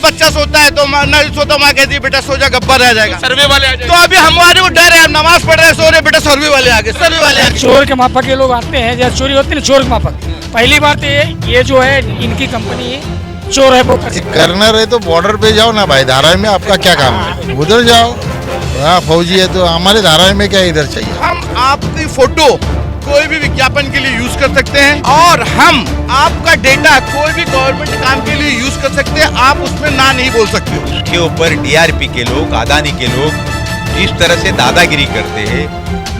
बच्चा सोता है तो नहीं सोता, माँ कहती है बेटा सो जा, गब्बर रह जाएगा। सर्वे वाले आ तो अभी हमारे को डर है, हम नमाज पढ़ रहे हैं, सो रहे, बेटा सर्वे वाले आगे, सर्वे वाले आगे। चोर के माफक के लोग आते हैं, जब चोरी होती है ना, चोर के माफक। पहली बात तो ये जो है इनकी कंपनी चोर है, वो करना रहे तो बॉर्डर पे जाओ ना भाई, धारावी में आपका क्या काम है, उधर जाओ। हाँ फौजी है तो हमारे धारावी में क्या इधर चाहिए। हम आपकी फोटो कोई भी विज्ञापन के लिए यूज कर सकते हैं और हम आपका डेटा कोई भी गवर्नमेंट काम के लिए यूज कर सकते हैं, आप उसमें ना नहीं बोल सकते। उसके ऊपर डीआरपी के लोग, अदानी के लोग जिस तरह से दादागिरी करते हैं,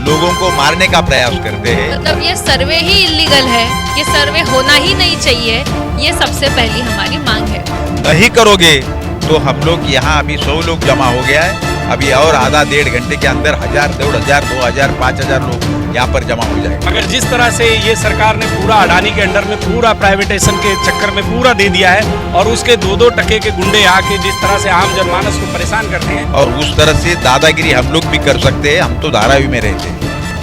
लोगों को मारने का प्रयास करते हैं। मतलब ये सर्वे ही इलीगल है, ये सर्वे होना ही नहीं चाहिए, ये सबसे पहली हमारी मांग है। नहीं करोगे तो हम लोग यहाँ अभी 100 लोग जमा हो गया है, अभी और आधा 1.5 घंटे के अंदर 1000, 1500, 2000, 5000 लोग यहाँ पर जमा हो जाए। अगर जिस तरह से ये सरकार ने पूरा अडानी के अंडर में पूरा प्राइवेटाइजेशन के चक्कर में पूरा दे दिया है और उसके 2-2 टके के गुंडे आके जिस तरह से आम जनमानस को परेशान करते हैं, और उस तरह से दादागिरी हम लोग भी कर सकते हैं। हम तो धारावी में रहते हैं,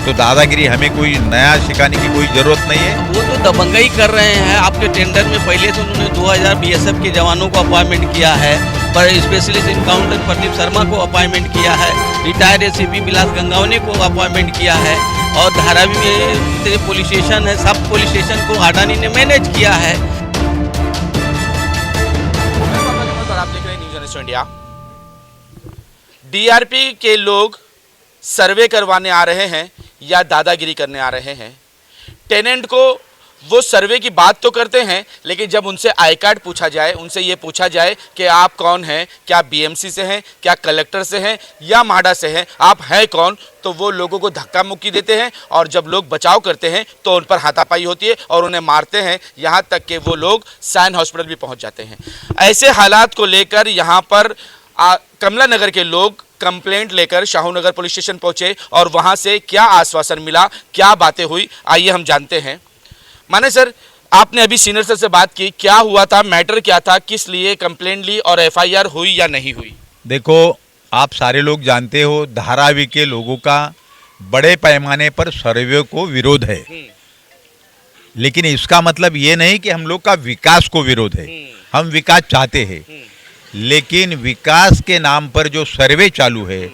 तो दादागिरी हमें कोई नया सिखाने की कोई जरूरत नहीं है। वो तो दबंगई कर रहे हैं। आपके टेंडर में पहले तो उन्होंने 2000 बीएसएफ के जवानों को अपॉइंटमेंट किया है, पर स्पेशलिस्ट इनकाउंटर प्रदीप शर्मा को अपॉइंटमेंट किया है, रिटायर्ड एसीपी विलास गंगावने को अपॉइंटमेंट किया है, और धारावी में जितने पुलिस स्टेशन है सब पुलिस स्टेशन को अडानी ने मैनेज किया है। आप देख रहे हैं न्यूज़ ऑन इंडिया। डीआरपी के लोग सर्वे करवाने आ रहे हैं या दादागिरी करने आ रहे हैं। टेनेंट को वो सर्वे की बात तो करते हैं, लेकिन जब उनसे आई कार्ड पूछा जाए, उनसे ये पूछा जाए कि आप कौन हैं, क्या बीएमसी से हैं, क्या कलेक्टर से हैं या माडा से हैं, आप हैं कौन, तो वो लोगों को धक्का मुक्की देते हैं। और जब लोग बचाव करते हैं तो उन पर हाथापाई होती है और उन्हें मारते हैं, यहाँ तक कि वो लोग साइन हॉस्पिटल भी पहुँच जाते हैं। ऐसे हालात को लेकर यहाँ पर कमला नगर के लोग कंप्लेंट लेकर शाहू नगर पुलिस स्टेशन पहुंचे और वहां से क्या आश्वासन मिला, क्या बातें हुई, आइए हम जानते हैं। माने सर, आपने अभी सीनियर सर से बात की, क्या हुआ था, मैटर क्या था, किस लिए कंप्लेंट ली और एफआईआर हुई या नहीं हुई? देखो, आप सारे लोग जानते हो धारावी के लोगों का बड़े पैमाने पर सर्वे को विरोध है, लेकिन इसका मतलब ये नहीं कि हम लोग का विकास को विरोध है। हम विकास चाहते हैं, लेकिन विकास के नाम पर जो सर्वे चालू है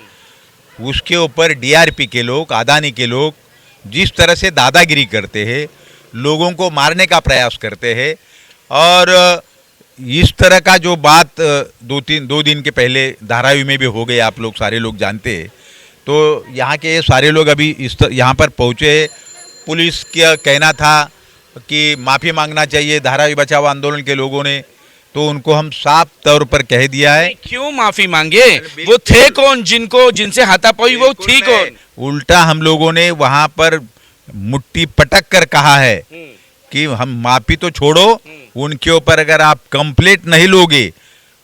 उसके ऊपर डीआरपी के लोग, अदानी के लोग जिस तरह से दादागिरी करते हैं, लोगों को मारने का प्रयास करते हैं, और इस तरह का जो बात 2 दिन के पहले धारावी में भी हो गई, आप लोग सारे लोग जानते हैं। तो यहाँ के सारे लोग अभी यहाँ पर पहुँचे। पुलिस का कहना था कि माफ़ी मांगना चाहिए धारावी बचाओ आंदोलन के लोगों ने, तो उनको हम साफ तौर पर कह दिया है। क्यों माफी मांगे? वो थे कौन जिनसे हाथापाई वो थी कौन? उल्टा हम लोगों ने वहां पर मुट्ठी पटक कर कहा है कि हम माफी तो छोड़ो, उनके ऊपर अगर आप कंप्लेंट नहीं लोगे,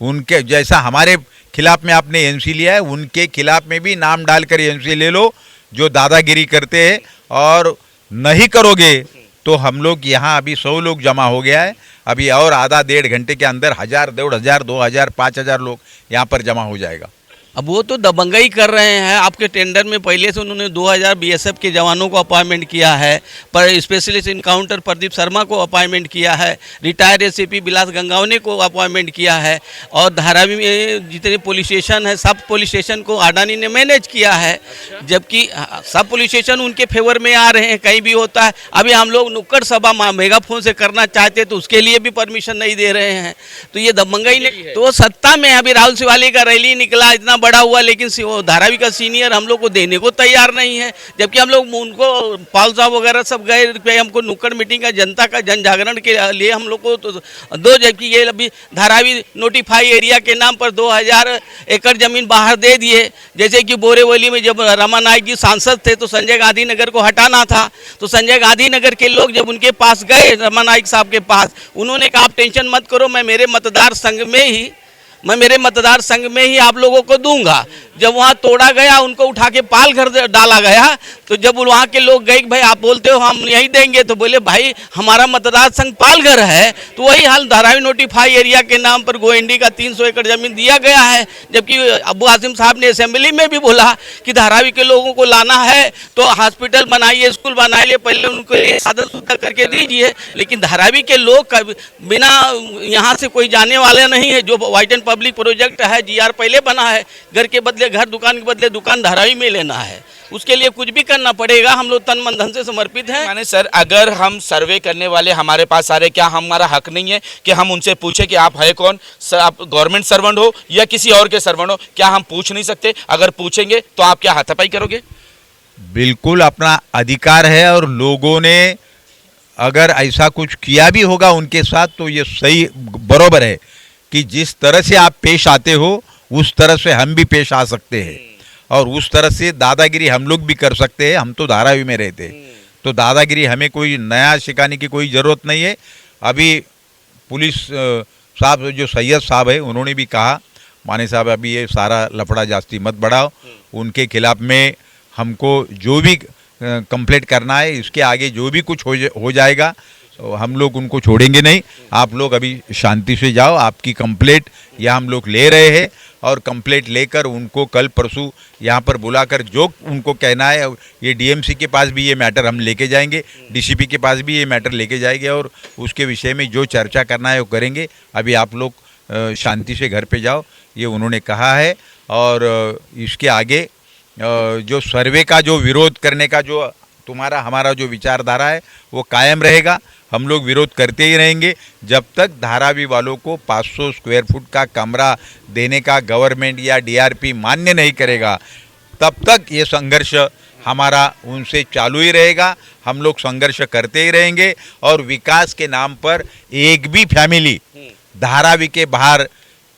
उनके जैसा हमारे खिलाफ में आपने एनसी लिया है, उनके खिलाफ में भी नाम डालकर एनसी ले लो जो दादागिरी करते हैं, और नहीं करोगे तो हम लोग यहाँ अभी 100 लोग जमा हो गया है, अभी और आधा 1.5 घंटे के अंदर 1000, 1500, 2000, 5000 लोग यहाँ पर जमा हो जाएगा। अब वो तो दबंगई कर रहे हैं। आपके टेंडर में पहले से उन्होंने 2000 बीएसएफ के जवानों को अपॉइंटमेंट किया है, पर स्पेशलिस्ट इनकाउंटर प्रदीप शर्मा को अपॉइंटमेंट किया है, रिटायर्ड एसीपी विलास गंगावने को अपॉइंटमेंट किया है, और धारावी में जितने पुलिस स्टेशन है सब पुलिस स्टेशन को अडानी ने मैनेज किया है। जबकि सब पुलिस स्टेशन उनके फेवर में आ रहे हैं, कहीं भी होता है। अभी हम लोग नुक्कड़ सभा मेगाफोन से करना चाहते तो उसके लिए भी परमिशन नहीं दे रहे हैं। तो ये दबंगई ने तो सत्ता में अभी राहुल शिवाली का रैली निकला, इतना बड़ा हुआ, लेकिन धारावी का सीनियर हम लोग को देने को तैयार नहीं है। जबकि हम लोग उनको पाल साहब वगैरह सब गए, हमको नुक्कड़ मीटिंग का जनता का जन जागरण के लिए हम लोग को तो दो, जबकि ये अभी धारावी नोटिफाई एरिया के नाम पर 2000 एकड़ जमीन बाहर दे दिए। जैसे कि बोरेवली में जब रमा नायक जी सांसद थे तो संजय गांधी नगर को हटाना था, तो संजय गांधी नगर के लोग जब उनके पास गए रमा नायक साहब के पास, उन्होंने कहा आप टेंशन मत करो, मैं मेरे मतदार संघ में ही आप लोगों को दूंगा। जब वहाँ तोड़ा गया, उनको उठा के पाल घर डाला गया, तो जब वहाँ के लोग गए भाई आप बोलते हो हम यही देंगे, तो बोले भाई हमारा मतदार संघ पालघर है। तो वही हाल धारावी नोटिफाई एरिया के नाम पर गोएंडी का 300 एकड़ जमीन दिया गया है। जबकि अबू आसिम साहब ने असेंबली में भी बोला कि धारावी के लोगों को लाना है तो हॉस्पिटल बनाइए, स्कूल बनाइए, पहले उनको साधन सुविधा करके दीजिए। लेकिन धारावी के लोग बिना यहाँ से कोई जाने वाले नहीं है। जो व्हाइट एंड पब्लिक प्रोजेक्ट है, जीआर पहले बना है, घर के बदले घर, दुकान के बदले दुकान धारावी में लेना है, उसके लिए कुछ भी करना पड़ेगा। हम लोग तन मन धन से समर्पित हैं। माने सर, अगर हम सर्वे करने वाले हमारे पास आ रहे, क्या हमारा हक नहीं है कि हम उनसे पूछे कि आप है कौन, सर आप गवर्नमेंट सर्वेंट हो या किसी और के सर्वेंट हो? क्या हम पूछ नहीं सकते? अगर पूछेंगे तो आप क्या हाथापाई करोगे? बिल्कुल अपना अधिकार है, और लोगों ने अगर ऐसा कुछ किया भी होगा उनके साथ तो ये सही बरोबर है कि जिस तरह से आप पेश आते हो उस तरह से हम भी पेश आ सकते हैं, और उस तरह से दादागिरी हम लोग भी कर सकते हैं। हम तो धारावी में रहते, तो दादागिरी हमें कोई नया सिखाने की कोई ज़रूरत नहीं है। अभी पुलिस साहब जो सैयद साहब है उन्होंने भी कहा, माने साहब अभी ये सारा लफड़ा जास्ती मत बढ़ाओ, उनके खिलाफ में हमको जो भी कंप्लेंट करना है, इसके आगे जो भी कुछ हो जाएगा तो हम लोग उनको छोड़ेंगे नहीं। आप लोग अभी शांति से जाओ, आपकी कंप्लेंट यहाँ हम लोग ले रहे हैं, और कंप्लेंट लेकर उनको कल परसों यहाँ पर बुलाकर जो उनको कहना है, ये डीएमसी के पास भी ये मैटर हम लेके जाएंगे, डीसीपी के पास भी ये मैटर लेके जाएंगे, और उसके विषय में जो चर्चा करना है वो करेंगे। अभी आप लोग शांति से घर पे जाओ, ये उन्होंने कहा है। और इसके आगे जो सर्वे का जो विरोध करने का जो हमारा जो विचारधारा है वो कायम रहेगा। हम लोग विरोध करते ही रहेंगे जब तक धारावी वालों को 500 स्क्वायर फुट का कमरा देने का गवर्नमेंट या डीआरपी मान्य नहीं करेगा, तब तक ये संघर्ष हमारा उनसे चालू ही रहेगा। हम लोग संघर्ष करते ही रहेंगे, और विकास के नाम पर एक भी फैमिली धारावी के बाहर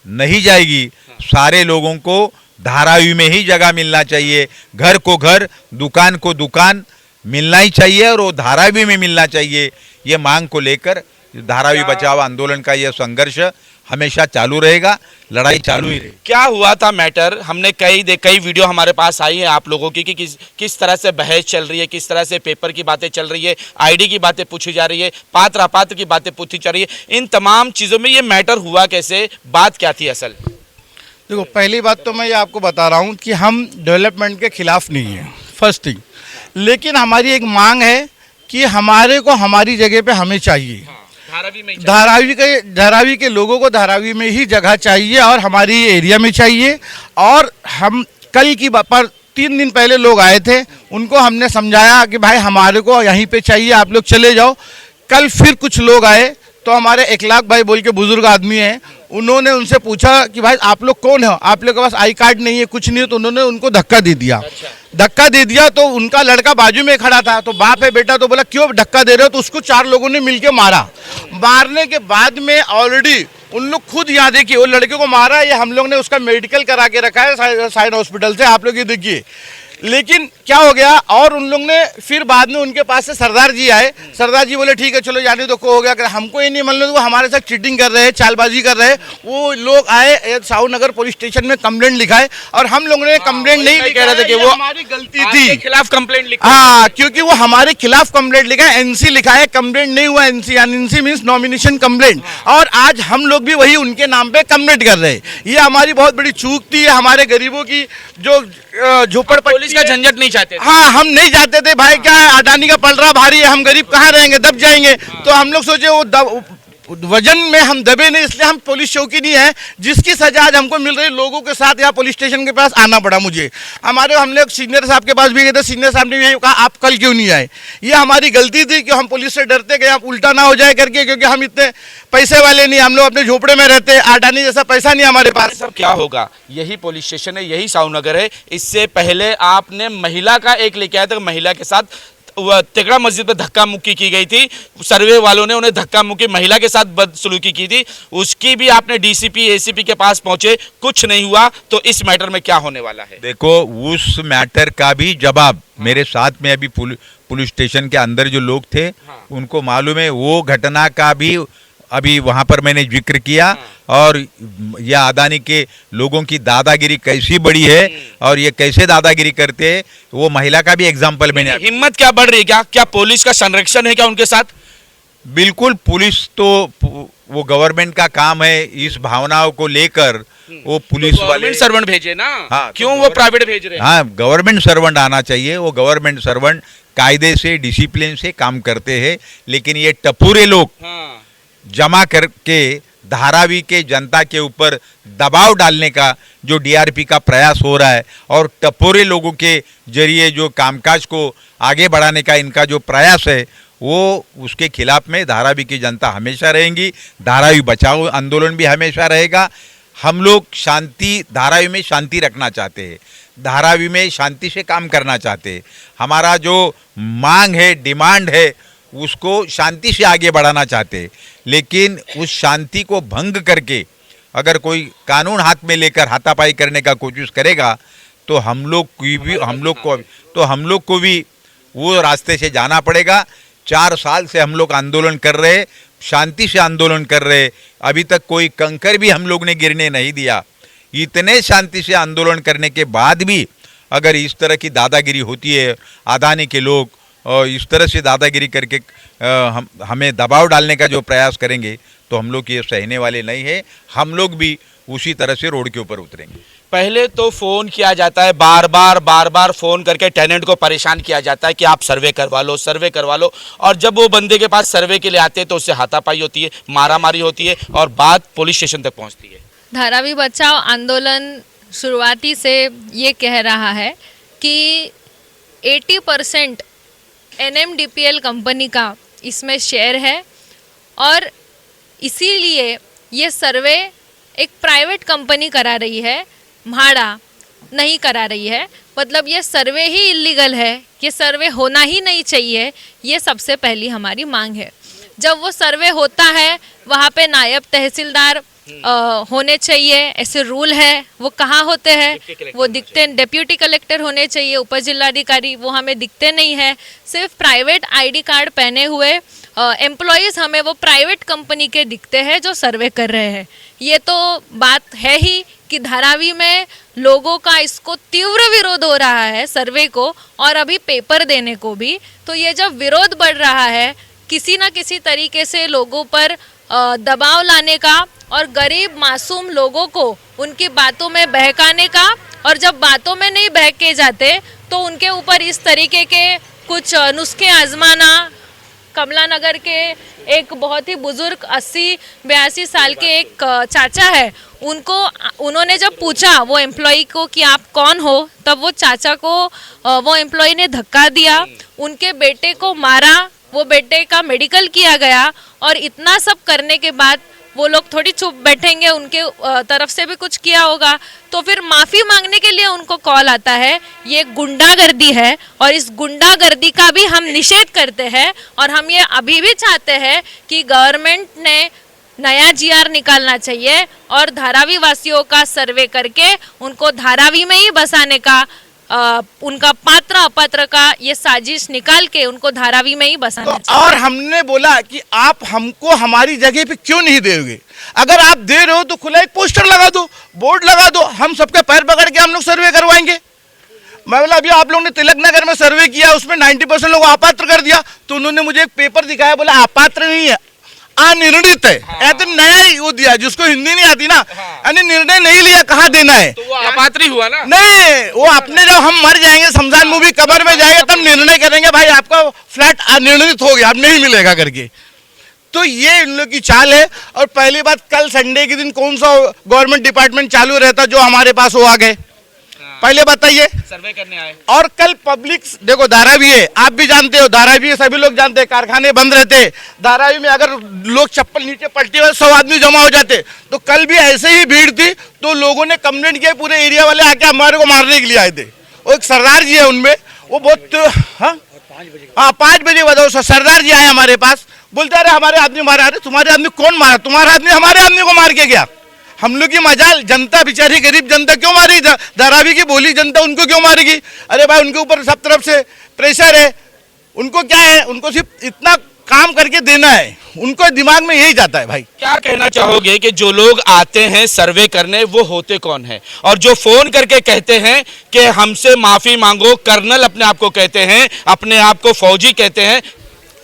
नहीं जाएगी। सारे लोगों को धारावी में ही जगह मिलना चाहिए, घर को घर, दुकान को दुकान मिलना ही चाहिए, और वो धारावी में मिलना चाहिए। ये मांग को लेकर धारावी बचाओ आंदोलन का यह संघर्ष हमेशा चालू रहेगा, लड़ाई चालू ही रहेगी। क्या हुआ था मैटर? हमने कई वीडियो हमारे पास आई है आप लोगों की कि किस तरह से बहस चल रही है, किस तरह से पेपर की बातें चल रही है, आईडी की बातें पूछी जा रही है, पात्र अपात्र की बातें पूछी जा रही है। इन तमाम चीज़ों में ये मैटर हुआ कैसे? बात क्या थी असल? देखो, पहली बात तो मैं ये आपको बता रहा हूँ कि हम डेवलपमेंट के खिलाफ नहीं हैं, फर्स्ट थिंग। लेकिन हमारी एक मांग है कि हमारे को हमारी जगह पे हमें चाहिए। धारावी के लोगों को धारावी में ही जगह चाहिए, और हमारी एरिया में चाहिए। और हम कल की पर 3 दिन पहले लोग आए थे, उनको हमने समझाया कि भाई हमारे को यहीं पे चाहिए, आप लोग चले जाओ। कल फिर कुछ लोग आए, तो हमारे 1 लाख भाई बोल के बुजुर्ग आदमी हैं, उन्होंने उनसे पूछा कि भाई आप लोग कौन हो, आप लोग के पास आई कार्ड नहीं है, कुछ नहीं है, तो उन्होंने उनको धक्का दे दिया। धक्का दे दिया तो उनका लड़का बाजू में खड़ा था, तो बाप है बेटा, तो बोला क्यों धक्का दे रहे हो, तो उसको 4 लोगों ने मिलके मारा। मारने के बाद में ऑलरेडी उन लोग खुद यहाँ देखिए, वो लड़के को मारा, ये हम लोग ने उसका मेडिकल करा के रखा है साइड हॉस्पिटल से, आप लोग ये देखिए। लेकिन क्या हो गया, और उन लोग ने फिर बाद में उनके पास से सरदार जी आए, सरदार जी बोले ठीक है चलो जाने दो, को हो गया, हमको ये नहीं मान लो, वो हमारे साथ चीटिंग कर रहे हैं, चालबाजी कर रहे हैं। वो लोग आए साहू नगर पुलिस स्टेशन में कंप्लेंट लिखाए, और हम लोगों ने कंप्लेंट नहीं कह रहे थे कि वो हमारी गलती थी, खिलाफ कंप्लेंट लिखा। हाँ, क्योंकि वो हमारे खिलाफ कंप्लेंट लिखा है, एनसी लिखा है, कंप्लेंट नहीं हुआ। एनसी मीन्स नॉमिनेशन कंप्लेंट, और आज हम लोग भी वही उनके नाम पे कंप्लेंट कर रहे हैं। ये हमारी बहुत बड़ी चूक थी, हमारे गरीबों की जो झोपड़पट्टी का झंझट नहीं चाहते। हाँ, हम नहीं चाहते थे भाई, क्या है अडानी का पलड़ा भारी है, हम गरीब कहाँ रहेंगे, दब जाएंगे। तो हम लोग सोचे वो वजन में हम दबे नहीं, इसलिए हम पुलिस चौकी नहीं है, जिसकी सजा आज हमको मिल रही। लोगों के साथ यहाँ पुलिस स्टेशन के पास आना पड़ा मुझे। हमने सीनियर साहब के पास भी गए थे, सीनियर साहब ने भी कहा आप कल क्यों नहीं आए। ये हमारी गलती थी कि हम पुलिस से डरते गए, आप उल्टा ना हो जाए करके, क्योंकि हम इतने पैसे वाले नहीं, हम लोग अपने झोपड़े में रहते हैं, अडानी जैसा पैसा नहीं हमारे पास। सब क्या होगा, यही पुलिस स्टेशन है, यही साहू नगर है। इससे पहले आपने महिला का एक लेके आया था, महिला के साथ तिगड़ा मस्जिद पे धक्का मुक्की की गई थी, सर्वे वालों ने उन्हें धक्का मुक्की, महिला के साथ बदसलूकी की थी, उसकी भी आपने डीसीपी एसीपी के पास पहुंचे, कुछ नहीं हुआ। तो इस मैटर में क्या होने वाला है? देखो, उस मैटर का भी जवाब मेरे साथ में अभी पुलिस स्टेशन के अंदर जो लोग थे उनको मालूम है। वो घटना का भी अभी वहाँ पर मैंने जिक्र किया, और यह अदानी के लोगों की दादागिरी कैसी बड़ी है और ये कैसे दादागिरी करते हैं, वो महिला का भी एग्जाम्पल मैंने। हिम्मत क्या बढ़ रही है? क्या पुलिस का संरक्षण है क्या उनके साथ? बिल्कुल, पुलिस तो वो गवर्नमेंट का काम है, इस भावनाओं को लेकर वो पुलिस तो वाले सर्वेंट भेजे ना। हाँ, क्यों वो प्राइवेट भेज रहे हैं? हाँ, गवर्नमेंट सर्वेंट आना चाहिए। वो गवर्नमेंट सर्वेंट कायदे से, डिसिप्लिन से काम करते हैं, लेकिन ये टपूरे लोग जमा करके धारावी के जनता के ऊपर दबाव डालने का जो डीआरपी का प्रयास हो रहा है और टपोरे लोगों के जरिए जो कामकाज को आगे बढ़ाने का इनका जो प्रयास है, वो उसके खिलाफ में धारावी की जनता हमेशा रहेंगी। धारावी बचाओ आंदोलन भी हमेशा रहेगा। हम लोग शांति, धारावी में शांति रखना चाहते हैं, धारावी में शांति से काम करना चाहते हैं। हमारा जो मांग है, डिमांड है, उसको शांति से आगे बढ़ाना चाहते हैं। लेकिन उस शांति को भंग करके अगर कोई कानून हाथ में लेकर हाथापाई करने का कोशिश करेगा तो हम लोग को भी वो रास्ते से जाना पड़ेगा। 4 साल से हम लोग आंदोलन कर रहे, शांति से आंदोलन कर रहे, अभी तक कोई कंकर भी हम लोग ने गिरने नहीं दिया। इतने शांति से आंदोलन करने के बाद भी अगर इस तरह की दादागिरी होती है, अदानी के लोग इस तरह से दादागिरी करके हमें दबाव डालने का जो प्रयास करेंगे तो हम लोग ये सहने वाले नहीं है। हम लोग भी उसी तरह से रोड के ऊपर उतरेंगे। पहले तो फ़ोन किया जाता है, बार बार फ़ोन करके टेनेंट को परेशान किया जाता है कि आप सर्वे करवा लो, और जब वो बंदे के पास सर्वे के लिए आते हैं तो उससे हाथापाई होती है, मारामारी होती है और बात पुलिस स्टेशन तक पहुंचती है। धारावी बचाओ आंदोलन शुरुआती से ये कह रहा है कि 80% NMDPL कंपनी का इसमें शेयर है और इसीलिए ये सर्वे एक प्राइवेट कंपनी करा रही है, म्हाडा नहीं करा रही है। मतलब ये सर्वे ही इलीगल है, ये सर्वे होना ही नहीं चाहिए, ये सबसे पहली हमारी मांग है। जब वो सर्वे होता है वहाँ पे नायब तहसीलदार होने चाहिए, ऐसे रूल है। वो कहाँ होते हैं? वो दिखते, डिप्यूटी कलेक्टर होने चाहिए, उप जिलाधिकारी, वो हमें दिखते नहीं है। सिर्फ प्राइवेट ID कार्ड पहने हुए एम्प्लॉयज़ हमें वो प्राइवेट कंपनी के दिखते हैं जो सर्वे कर रहे हैं। ये तो बात है ही कि धारावी में लोगों का इसको तीव्र विरोध हो रहा है सर्वे को, और अभी पेपर देने को भी। तो ये जब विरोध बढ़ रहा है, किसी ना किसी तरीके से लोगों पर दबाव लाने का और गरीब मासूम लोगों को उनकी बातों में बहकाने का, और जब बातों में नहीं बहके जाते तो उनके ऊपर इस तरीके के कुछ नुस्खे आजमाना। कमला नगर के एक बहुत ही बुजुर्ग 80-82 साल के एक चाचा है, उन्होंने जब पूछा वो एम्प्लॉय को कि आप कौन हो, तब वो चाचा को वो एम्प्लॉय ने धक्का दिया, उनके बेटे को मारा, वो बेटे का मेडिकल किया गया। और इतना सब करने के बाद वो लोग थोड़ी चुप बैठेंगे, उनके तरफ से भी कुछ किया होगा तो फिर माफ़ी मांगने के लिए उनको कॉल आता है। ये गुंडागर्दी है और इस गुंडागर्दी का भी हम निषेध करते हैं। और हम ये अभी भी चाहते हैं कि गवर्नमेंट ने नया GR निकालना चाहिए और धारावी वासियों का सर्वे करके उनको धारावी में ही बसाने का, उनका पात्र अपात्र का ये साजिश निकाल के उनको धारावी में ही बसाना चाहिए। और हमने बोला कि आप हमको हमारी जगह पे क्यों नहीं दोगे? अगर आप दे रहे हो तो खुला एक पोस्टर लगा दो, बोर्ड लगा दो, हम सबके पैर पकड़ के हम लोग सर्वे करवाएंगे। मैं बोला अभी आप लोगों ने तिलक नगर में सर्वे किया, उसमें 90% लोग अपात्र कर दिया, तो उन्होंने मुझे एक पेपर दिखाया, बोला अपात्र नहीं है, अनिर्णित है। ऐसे नया ही वो दिया, जिसको हिंदी नहीं आती ना, यानी निर्णय नहीं लिया, कहाँ देना है, तो वो अपात्र ही हुआ ना। नहीं, वो अपने जब हम मर जाएंगे, शमशान मूवी कब्र में जाएंगे, तब निर्णय करेंगे भाई आपका फ्लैट अनिर्णित हो गया, अब नहीं मिलेगा करके। तो ये इन लोग की चाल है। और पहली बात, कल संडे के दिन कौन सा गवर्नमेंट डिपार्टमेंट चालू रहता जो हमारे पास वो आ गए? पहले बताइए। सर्वे करने आए। और कल पब्लिक देखो, धारावी है, आप भी जानते हो, धारावी सभी लोग जानते हैं, कारखाने बंद रहते, धारावी में अगर लोग चप्पल नीचे पलटी हुए 100 आदमी जमा हो जाते। तो कल भी ऐसे ही भीड़ थी, तो लोगों ने कंप्लेंट किया, पूरे एरिया वाले आके हमारे को मारने के लिए आए थे। वो एक सरदार जी है उनमें, वो बहुत, हाँ 5 बजे बताओ, सरदार जी आए हमारे पास, बोलते अरे हमारे आदमी मारा। अरे तुम्हारे आदमी कौन मारा? तुम्हारा आदमी हमारे आदमी को मार के गया। हम लोग की मजाल, जनता बेचारी गरीब जनता क्यों मारी? धारावी की बोली जनता उनको क्यों मारेगी? अरे भाई उनके ऊपर सब तरफ से प्रेशर है, उनको क्या है, उनको सिर्फ इतना काम करके देना है, उनको दिमाग में यही जाता है। भाई क्या कहना चाहोगे कि जो लोग आते हैं सर्वे करने वो होते कौन है, और जो फोन करके कहते हैं कि हमसे माफी मांगो, कर्नल अपने आप को कहते हैं, अपने आप को फौजी कहते हैं।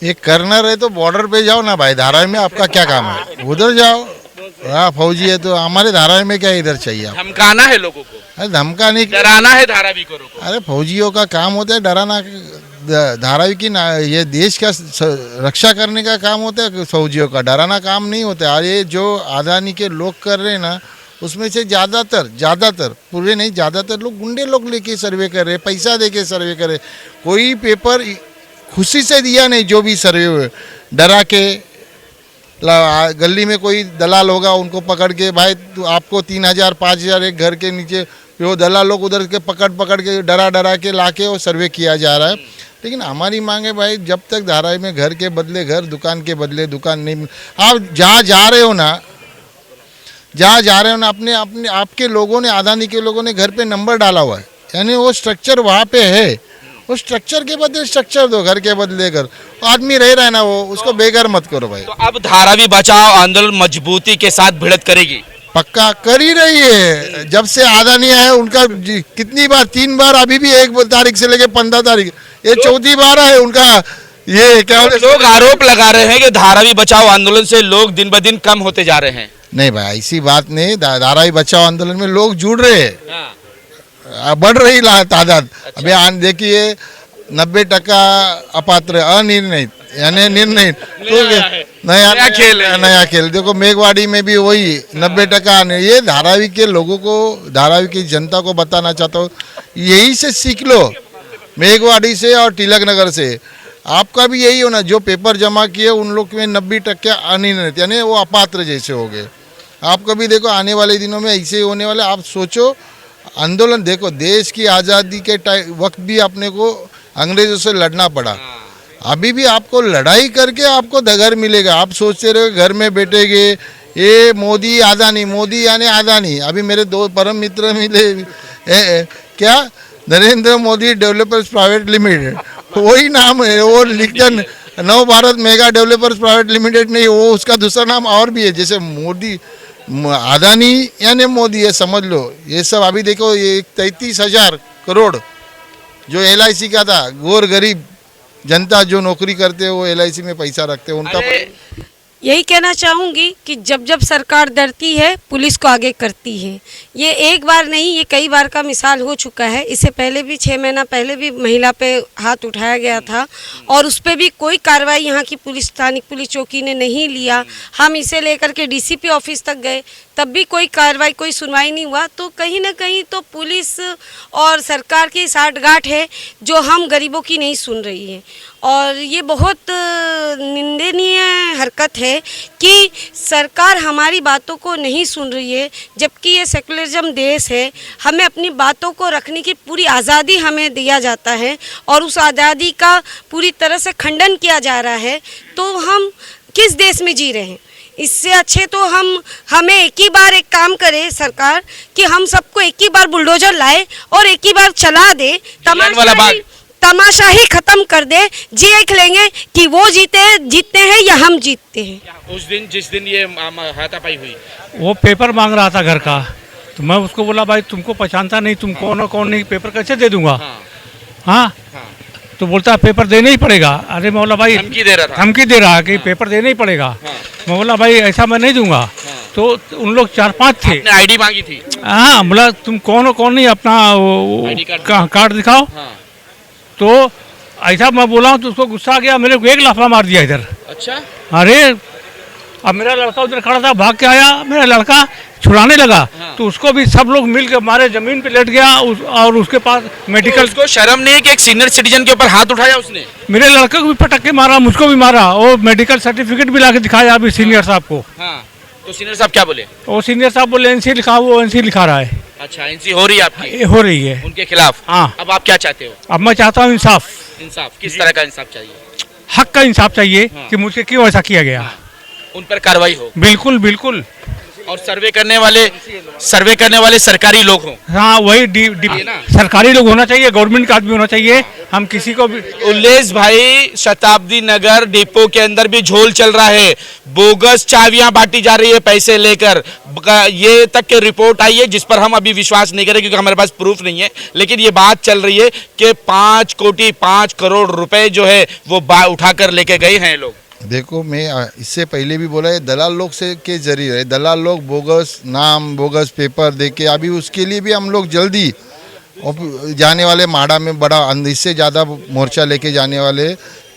एक कर्नल है तो बॉर्डर पे जाओ ना भाई, धारावी में आपका क्या काम है? उधर जाओ। हाँ फौजी है तो हमारे धारावी में क्या इधर चाहिए? धमकाना है लोगों को? अरे धमका नहीं, डराना है धारावी को। अरे फौजियों का काम होता है डराना, धारावी की ये देश का रक्षा करने का काम होता है फौजियों का, डराना काम नहीं होता है। और ये जो अदानी के लोग कर रहे हैं ना, उसमें से ज़्यादातर पूरे नहीं, ज़्यादातर लोग गुंडे लोग लेके सर्वे कर रहे, पैसा दे के सर्वे कर रहे। कोई पेपर खुशी से दिया नहीं, जो भी सर्वे हुए डरा के। गली में कोई दलाल होगा, उनको पकड़ के भाई तो आपको 3,000 5,000 एक घर के नीचे, वो दलाल लोग उधर के पकड़ के डरा के लाके वो सर्वे किया जा रहा है। लेकिन हमारी मांग है भाई, जब तक धारावी में घर के बदले घर, दुकान के बदले दुकान नहीं, आप जहाँ जा रहे हो ना, अपने आपके लोगों ने, अदानी के लोगों ने घर पे नंबर डाला हुआ है, यानी वो स्ट्रक्चर वहाँ पे है। उस स्ट्रक्चर के बदले स्ट्रक्चर दो, घर के बदले घर। आदमी रह रहा है ना, वो उसको बेघर मत करो भाई। तो अब धारावी बचाओ आंदोलन मजबूती के साथ भिड़त करेगी। पक्का कर ही रही है। जब से अदानी आया उनका कितनी बार, 3 बार, अभी भी 1 तारीख से लेके 15 तारीख, ये 4थी बार है उनका। ये क्या लोग आरोप लगा रहे हैं कि धारावी बचाओ आंदोलन से लोग दिन ब दिन कम होते जा रहे हैं। नहीं भाई, ऐसी बात नहीं। धारावी बचाओ आंदोलन में लोग जुड़ रहे हैं, बढ़ रही तादाद। अभी देखिए 90% अपात्र, अनिर्णित, यानी निर्णित। तो नया खेल देखो, मेघवाड़ी में भी वही 90%। ये धारावी के लोगों को, धारावी की जनता को बताना चाहता हूँ, यही से सीख लो, मेघवाड़ी से और तिलक नगर से। आपका भी यही होना, जो पेपर जमा किए उन लोग में 90% अनिर्णित, यानी वो अपात्र जैसे हो गए। आपको भी देखो आने वाले दिनों में ऐसे ही होने वाले। आप सोचो, आंदोलन देखो, देश की आज़ादी के वक्त भी अपने को अंग्रेजों से लड़ना पड़ा, अभी भी आपको लड़ाई करके आपको घर मिलेगा। आप सोचते रहे घर में बैठेंगे, ये मोदी अदानी, मोदी यानी अदानी। अभी मेरे 2 परम मित्र मिले, क्या Narendra Modi developers private limited, वही नाम है। वो लिखते नव Bharat mega developers private limited नहीं, वो उसका दूसरा नाम और भी है। जैसे मोदी, अदानी यानी मोदी है, समझ लो। ये सब अभी देखो, ये 33,000 करोड़ जो LIC का था, गोर गरीब जनता जो नौकरी करते हैं वो LIC में पैसा रखते हैं, उनका यही कहना चाहूँगी कि जब जब सरकार डरती है, पुलिस को आगे करती है। ये एक बार नहीं, ये कई बार का मिसाल हो चुका है। इससे पहले भी 6 महीना पहले भी महिला पे हाथ उठाया गया था और उस पर भी कोई कार्रवाई यहाँ की पुलिस, स्थानिक पुलिस चौकी ने नहीं लिया। हम इसे लेकर के DCP ऑफिस तक गए, तब भी कोई कार्रवाई, कोई सुनवाई नहीं हुआ। तो कहीं ना कहीं तो पुलिस और सरकार की साठगांठ है जो हम गरीबों की नहीं सुन रही है। और ये बहुत निंदनीय हरकत है कि सरकार हमारी बातों को नहीं सुन रही है, जबकि ये सेकुलरिज्म देश है। हमें अपनी बातों को रखने की पूरी आज़ादी हमें दिया जाता है और उस आज़ादी का पूरी तरह से खंडन किया जा रहा है। तो हम किस देश में जी रहे हैं? इससे अच्छे तो हमें एक ही बार एक काम करे सरकार कि हम सबको एक ही बार बुलडोजर लाए और एक ही बार चला दे, तमाशा ही खत्म कर दे। देख लेंगे कि वो जीतते हैं या हम जीतते हैं। उस दिन जिस दिन ये हाथापाई हुई, वो पेपर मांग रहा था घर का, तो मैं उसको बोला भाई तुमको पहचानता नहीं, तुम कौन हो कौन नहीं, पेपर कैसे दे दूंगा। हाँ। तो बोलता है पेपर देना ही पड़ेगा। अरे मैं बोला भाई, धमकी दे रहा है कि पेपर देना ही पड़ेगा। मैं बोला भाई ऐसा मैं नहीं दूंगा। तो उन लोग 4-5 थे, ID मांगी थी। हाँ, बोला तुम कौन हो कौन नहीं, अपना कार्ड दिखाओ। तो ऐसा मैं बोला हूँ तो उसको गुस्सा आ गया, मेरे को 1 लाफा मार दिया इधर। अच्छा। अरे अब मेरा लड़का उधर खड़ा था, भाग के आया, मेरा लड़का छुड़ाने लगा। तो उसको भी सब लोग मिल के मारे, जमीन पे लेट गया। और उसके पास मेडिकल, तो उसको शर्म नहीं है कि एक सीनियर सिटीजन के ऊपर हाथ उठाया उसने? मेरे लड़के को भी पटक के मारा, मुझको भी मारा, और मेडिकल सर्टिफिकेट भी ला के दिखाया अभी सीनियर साहब को। तो सीनियर साहब क्या बोले? वो सीनियर साहब बोले NC लिखा, वो NC लिखा रहा है। अच्छा, NC हो रही है आपकी? हो रही है उनके खिलाफ। हाँ। अब आप क्या चाहते हो? अब मैं चाहता हूँ इंसाफ। इंसाफ किस तरह का इंसाफ चाहिए? हक का इंसाफ चाहिए कि मुझसे क्यों ऐसा किया गया। उन पर कार्रवाई हो। बिल्कुल बिल्कुल। और सर्वे करने वाले सरकारी लोग हों। हाँ, वही सरकारी लोग होना चाहिए, गवर्नमेंट का आदमी होना चाहिए। हम किसी को भी। उल्लेश भाई, शताब्दी नगर डिपो के अंदर भी झोल चल रहा है, बोगस चाबियां बांटी जा रही है पैसे लेकर। ये तक के रिपोर्ट आई है जिस पर हम अभी विश्वास नहीं करें क्योंकि हमारे पास प्रूफ नहीं है, लेकिन ये बात चल रही है कि 5 करोड़ रुपए जो है वो उठाकर लेके गए हैं लोग। देखो, मैं इससे पहले भी बोला है, दलाल लोग से के जरिए, दलाल लोग बोगस नाम, बोगस पेपर देके, अभी उसके लिए भी हम लोग जल्दी जाने वाले माड़ा में बड़ा इससे ज़्यादा मोर्चा लेके जाने वाले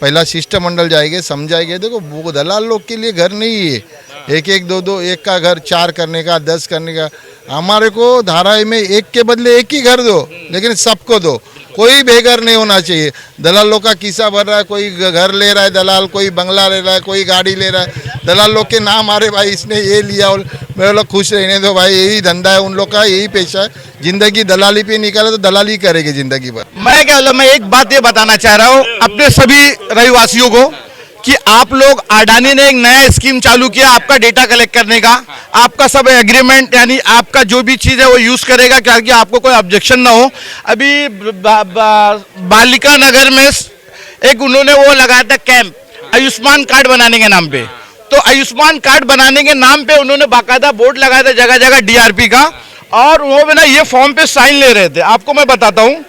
पहला शिष्टमंडल जाएंगे, समझाएंगे। देखो वो दलाल लोग के लिए घर नहीं है, एक एक दो दो एक का घर 4 करने का 10 करने का। हमारे को धारावी में एक के बदले एक ही घर दो, लेकिन सबको दो, कोई बेघर नहीं होना चाहिए। दलाल लोग का किस्सा भर रहा है, कोई घर ले रहा है दलाल, कोई बंगला ले रहा है, कोई गाड़ी ले रहा है। दलाल लोग के नाम आ रहे भाई इसने ये लिया, और मेरे लोग खुश रहने दो भाई, यही धंधा है उन लोग का, यही पेशा है। जिंदगी दलाली पे निकाले तो दलाली करेगी जिंदगी भर। मैं एक बात ये बताना चाह रहा हूँ अपने सभी रहीवासियों को कि आप लोग, अडानी ने एक नया स्कीम चालू किया आपका डेटा कलेक्ट करने का। आपका सब एग्रीमेंट यानी आपका जो भी चीज़ है वो यूज़ करेगा ताकि आपको कोई ऑब्जेक्शन ना हो। अभी बालिका नगर में एक उन्होंने वो लगाया था कैंप आयुष्मान कार्ड बनाने के नाम पे। तो आयुष्मान कार्ड बनाने के नाम पे उन्होंने बाकायदा बोर्ड लगाया था जगह जगह DRP का, और वो ना ये फॉर्म पे साइन ले रहे थे। आपको मैं बताता हूँ,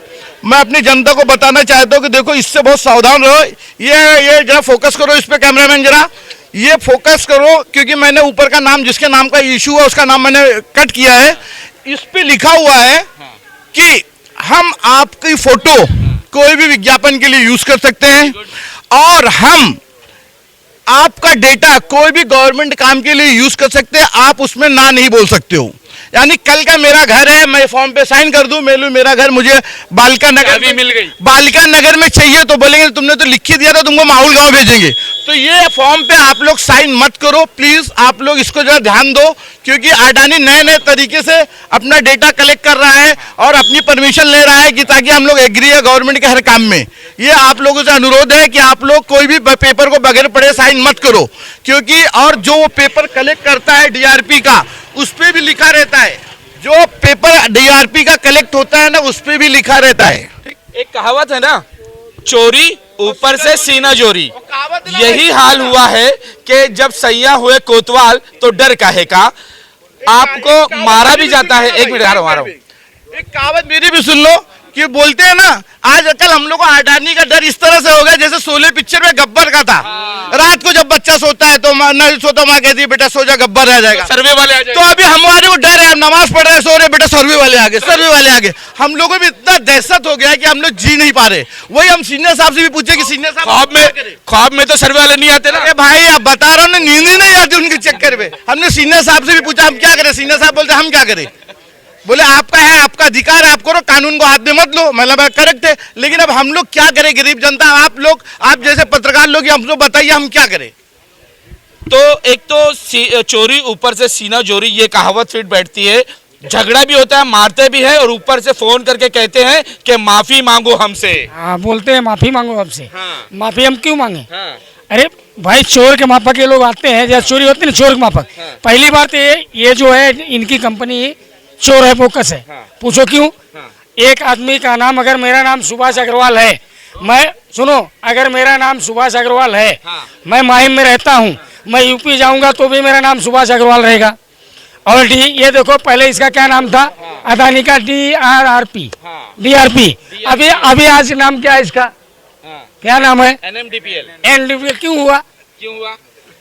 मैं अपनी जनता को बताना चाहता हूँ कि देखो इससे बहुत सावधान रहो। ये जरा फोकस करो इस पे, कैमरामैन जरा ये फोकस करो, क्योंकि मैंने ऊपर का नाम जिसके नाम का इशू है उसका नाम मैंने कट किया है। इस पे लिखा हुआ है कि हम आपकी फोटो कोई भी विज्ञापन के लिए यूज कर सकते हैं, और हम आपका डेटा कोई भी गवर्नमेंट काम के लिए यूज कर सकते हैं, आप उसमें ना नहीं बोल सकते हो। यानी कल का मेरा घर है, मैं फॉर्म पे साइन कर दूं, मेरा घर मुझे बालिका नगर में मिल गई, बालिका नगर में चाहिए तो बोलेंगे तुमने तो लिख के दिया था, तुमको माहौल गांव भेजेंगे। तो ये फॉर्म पे आप लोग साइन मत करो प्लीज, आप लोग इसको जरा ध्यान दो, क्योंकि अडानी नए नए तरीके से अपना डेटा कलेक्ट कर रहा है और अपनी परमिशन ले रहा है कि ताकि हम लोग एग्री है गवर्नमेंट के हर काम में। ये आप लोगों से अनुरोध है कि आप लोग कोई भी पेपर को बगैर पढ़े साइन मत करो, क्योंकि और जो वो पेपर कलेक्ट करता है DRP का उस पे भी लिखा रहता है, जो पेपर DRP का कलेक्ट होता है ना उस पे भी लिखा रहता है। एक कहावत है ना, चोरी ऊपर से सीना जोरी। यही हाल हुआ है कि जब सैया हुए कोतवाल तो डर काहे का, आपको मारा भी जाता है। एक मिनट आ रहा हूं। एक कहावत मेरी भी सुन लो कि बोलते हैं ना, आजकल हम लोग को अडानी का डर इस तरह से हो गया जैसे शोले पिक्चर में गब्बर का था। रात को जब बच्चा सोता है तो माँ नहीं सोता, माँ कहती है बेटा सो जा, गब्बर रह जाएगा, सर्वे वाले आ जाएंगे। तो अभी हमारे को डर है, हम नमाज पढ़ रहे हैं, सो रहे, बेटा सर्वे वाले आ गए, सर्वे वाले आ गए। हम लोगों में इतना दहशत हो गया है कि हम लोग जी नहीं पा रहे। वही हम सीनियर साहब से भी पूछे कि सीनियर साहब ख्वाब में तो सर्वे वाले नहीं आते ना। अरे भाई आप बता रहा हूँ ना, नींद ही नहीं आती उनके चक्कर में। हमने सीनियर साहब से भी पूछा हम क्या करें, सीनियर साहब बोलते हम क्या करें, बोले आपका है, आपका अधिकार है, आप करो, कानून को हाथ में मत लो। मतलब करेक्ट है, लेकिन अब हम लोग क्या करें, गरीब जनता, आप लोग, आप जैसे पत्रकार लोग हम लोग बताइए हम क्या करें। तो एक तो चोरी ऊपर से सीना जोरी, ये कहावत फिट बैठती है। झगड़ा भी होता है, मारते भी है, और ऊपर से फोन करके कहते हैं कि माफी मांगो हमसे। हाँ, बोलते हैं माफी मांगो हमसे। हाँ। माफी हम क्यों मांगे? हाँ। अरे भाई चोर के माफक के लोग आते हैं, जब चोरी होती है ना चोर के माफक। हाँ। पहली बात ये जो है इनकी कंपनी चोर है, फोकस है। हाँ। पूछो क्यों? हाँ। एक आदमी का नाम, अगर मेरा नाम सुभाष अग्रवाल है, मैं सुनो, अगर मेरा नाम सुभाष अग्रवाल है, हाँ। मैं माहिम में रहता हूँ, मैं यूपी जाऊंगा तो भी मेरा नाम सुभाष अग्रवाल रहेगा। और ये देखो पहले इसका क्या नाम था, अदानी का DRP, हाँ। DRP। अभी आज नाम क्या है इसका? हाँ। क्या नाम है? NMDPL। क्यों हुआ? क्यों हुआ?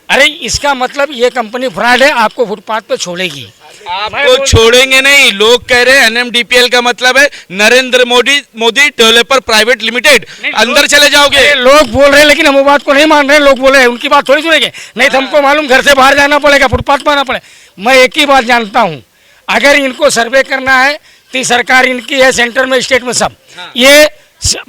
अरे इसका मतलब ये कंपनी फ्रॉड है, आपको फुटपाथ पे छोड़ेगी। आपको छोड़ेंगे नहीं, लोग कह रहे हैं NMDPL का मतलब है Narendra Modi developer private limited, अंदर चले जाओगे। लोग बोल रहे हैं, लेकिन हम वो बात को नहीं मान रहे। लोग बोल रहे हैं, उनकी बात थोड़ी सुनेंगे। नहीं तो हमको मालूम घर से बाहर जाना पड़ेगा, फुटपाथ पर आना पड़ेगा। मैं एक ही बात जानता हूँ, अगर इनको सर्वे करना है तो सरकार इनकी है, सेंटर में स्टेट में सब। ये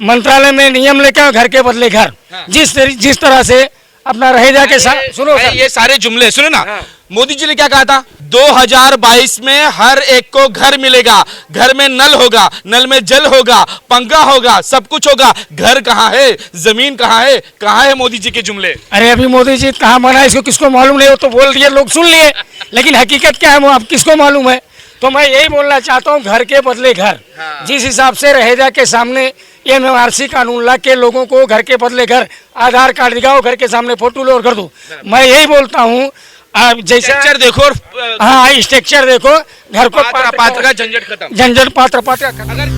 मंत्रालय में नियम लेकर घर के बदले घर, जिस तरह से अपना रहे जाके सुनो सर, ये सारे जुमले सुनो ना। मोदी जी ने क्या कहा था, 2022 में हर एक को घर मिलेगा, घर में नल होगा, नल में जल होगा, पंखा होगा, सब कुछ होगा। घर कहाँ है, जमीन कहाँ है मोदी जी के जुमले? अरे अभी मोदी जी कहाँ बना, इसको किसको मालूम नहीं हो, तो बोल दिए, लोग सुन लिए, लेकिन हकीकत क्या है वो आप किसको मालूम है। तो मैं यही बोलना चाहता हूँ, घर के बदले घर। जिस हिसाब से रहेजा के सामने MMRC कानून ला के लोगों को घर के बदले घर, आधार कार्ड दिखाओ, घर के सामने फोटो लो और कर दो। मैं यही बोलता हूँ, जैसे स्ट्रक्चर देखो, हाँ स्ट्रक्चर देखो, घर को पात्र का झंझट खत्म, झंझट पात्र। अगर